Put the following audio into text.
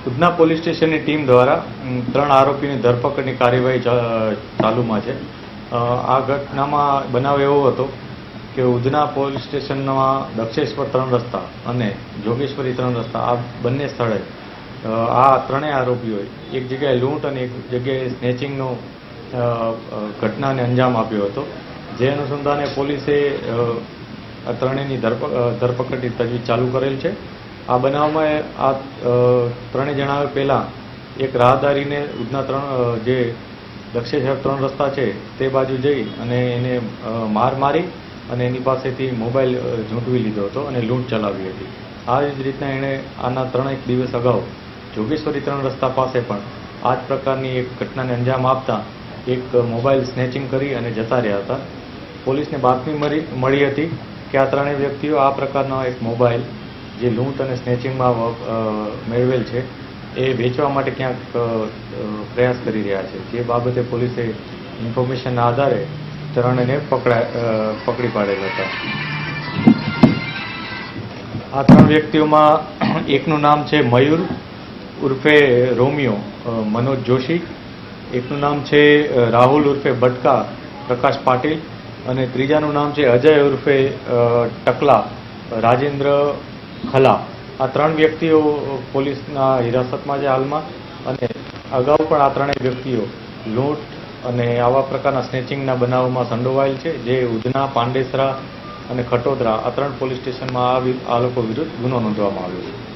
Udhna police સ્ટેશનની team દ્વારા 3 આરોપીની ધરપકડની કાર્યવાહી ચાલુમાં છે। આ ઘટનામાં બનાવ એવો હતો કે ઉધના પોલીસ સ્ટેશનમાં દક્ષેશ્વર 3 રસ્તા અને જોગેશ્વરી 3 રસ્તા આ બંને સ્થળે આ ત્રણેય આરોપીઓએ એક જગ્યાએ લૂંટ અને એક જગ્યાએ સ્નેચિંગનો ઘટનાને અંજામ આપ્યો હતો। જે અનુસંધાને પોલીસે આ ત્રણેયની ધરપકડની તજવીજ ચાલુ કરેલ છે। આ બનાવમાં આ ત્રણેય જણાવ્યા પહેલાં એક રાહદારીને ઉધના જે દક્ષેશ્વર 3 રસ્તા છે તે બાજુ જઈ અને એને માર મારી અને એની પાસેથી મોબાઈલ ઝૂંટવી લીધો હતો અને લૂંટ ચલાવી હતી। આ જ રીતના એણે આના 3 દિવસ અગાઉ જોગેશ્વરી 3 રસ્તા પાસે પણ આ જ પ્રકારની એક ઘટનાને અંજામ આપતા એક મોબાઈલ સ્નેચિંગ કરી અને જતા રહ્યા હતા। પોલીસને બાતમી મળી હતી કે આ ત્રણેય વ્યક્તિઓ આ પ્રકારનો એક મોબાઈલ જે લૂંટ અને સ્નેચિંગમાં મેળવેલ છે એ વેચવા માટે ક્યાંક પ્રયાસ કરી રહ્યા છે। જે બાબતે પોલીસે ઇન્ફોર્મેશનના આધારે ત્રણેયને પકડી પાડેલ હતા। આ 3 વ્યક્તિઓમાં એકનું નામ છે મયુર ઉર્ફે રોમિયો મનોજ જોશી, એકનું નામ છે રાહુલ ઉર્ફે બટકા પ્રકાશ પાટીલ અને ત્રીજાનું નામ છે અજય ઉર્ફે ટકલા રાજેન્દ્ર ખલા। આ 3 વ્યક્તિઓ પોલીસના હિરાસતમાં છે હાલમાં અને અગાઉ પણ આ ત્રણેય વ્યક્તિઓ લૂંટ અને આવા પ્રકારના સ્નેચિંગના બનાવોમાં સંડોવાયેલ છે। જે ઉધના, પાંડેસરા અને ખટોદરા આ 3 પોલીસ સ્ટેશનમાં આ લોકો વિરુદ્ધ ગુનો નોંધવામાં આવ્યો છે।